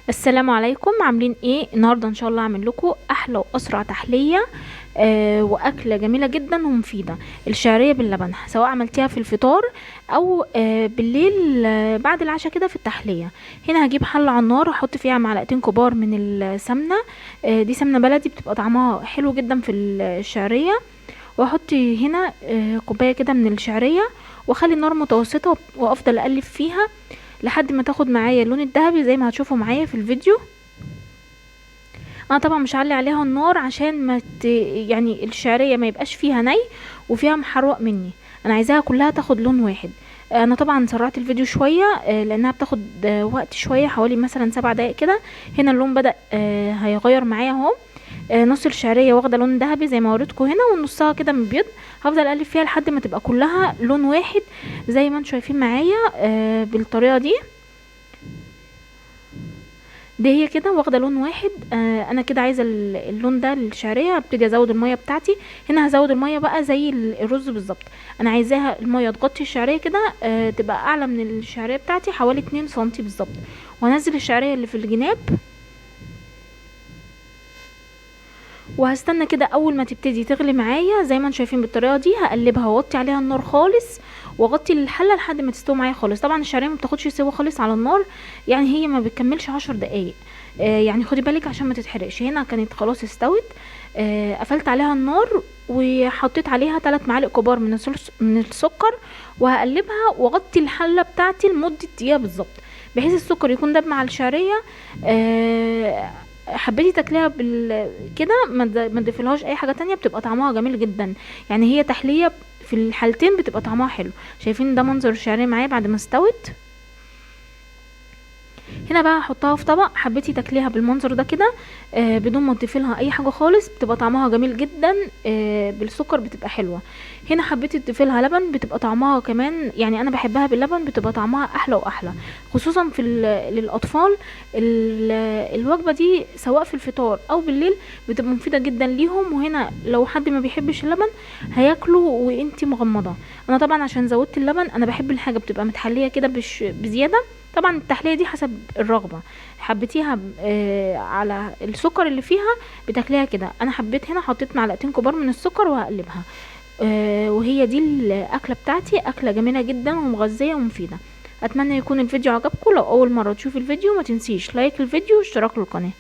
السلام عليكم، عاملين ايه؟ النهارده ان شاء الله هعمل لكم احلى واسرع تحليه واكله جميله جدا ومفيده. الشعريه باللبن، سواء عملتيها في الفطار او بالليل بعد العشاء كده في التحليه. هنا هجيب حله على النار، احط فيها معلقتين كبار من السمنه. دي سمنه بلدي، بتبقى طعمها حلو جدا في الشعريه. واحط هنا كوبايه كده من الشعريه، واخلي النار متوسطه وافضل اقلب فيها لحد ما تاخد معايا اللون الذهبي زي ما هتشوفوا معايا في الفيديو. انا طبعا مش هعلي عليها النار عشان يعني الشعريه ما يبقاش فيها ني وفيها محروق مني. انا عايزاها كلها تاخد لون واحد. انا طبعا سرعت الفيديو شويه لانها بتاخد وقت شويه، حوالي مثلا 7 دقايق كده. هنا اللون بدأ هيغير معايا اهو. نص الشعريه واخده لون ذهبي زي ما وريتكم هنا، ونصها كده مبيض. هفضل اقلب فيها لحد ما تبقى كلها لون واحد زي ما انتم شايفين معايا بالطريقه دي. دي هي كده واخده لون واحد. انا كده عايزه اللون ده للشعريه. ابتدي ازود الميه بتاعتي. هنا هزود الميه بقى زي الرز بالظبط. انا عايزاها الميه تغطي الشعريه كده، تبقى اعلى من الشعريه بتاعتي حوالي 2 سنتي بالظبط. وانزل الشعريه اللي في الجناب، وهستنى كده اول ما تبتدي تغلي معايا زي ما انتم شايفين بالطريقه دي. هقلبها واوطي عليها النار خالص، واغطي الحله لحد ما تستوي معايا خالص. طبعا الشعريه ما بتاخدش سوا خالص على النار، يعني هي ما بتكملش 10 دقايق. يعني خدي بالك عشان ما تتحرقش. هنا كانت خلاص استوت. قفلت عليها النار وحطيت عليها 3 معالق كبار من السكر، وهقلبها واغطي الحله بتاعتي لمده دقيقه بالظبط، بحيث السكر يكون داب مع الشعريه. حبيتي تاكليها كده، ما تضيفلهاش اي حاجه تانية، بتبقى طعمها جميل جدا. يعني هي تحليه في الحالتين بتبقى طعمها حلو. شايفين ده منظر الشعريه معايا بعد ما استوت. هنا بقى هحطها في طبق. حبيتي تاكليها بالمنظر ده كده بدون ما تضيفي لها اي حاجه خالص، بتبقى طعمها جميل جدا. بالسكر بتبقى حلوه. هنا حبيتي تضيفي لها لبن، بتبقى طعمها كمان، يعني انا بحبها باللبن، بتبقى طعمها احلى واحلى، خصوصا في للاطفال. الوجبه دي سواء في الفطار او بالليل بتبقى مفيده جدا ليهم. وهنا لو حد ما بيحبش اللبن هياكله وانتي مغمضه. انا طبعا عشان زودت اللبن، انا بحب الحاجه بتبقى متحليه كده بزياده. طبعا التحليه دي حسب الرغبه. حبيتيها على السكر اللي فيها بتاكليها كده. انا حبيت هنا حطيت معلقتين كبار من السكر وهقلبها. وهي دي الاكله بتاعتي، اكله جميله جدا ومغذيه ومفيده. اتمنى يكون الفيديو عجبكم. لو اول مره تشوفي الفيديو ما تنسيش لايك الفيديو واشتراك القناه.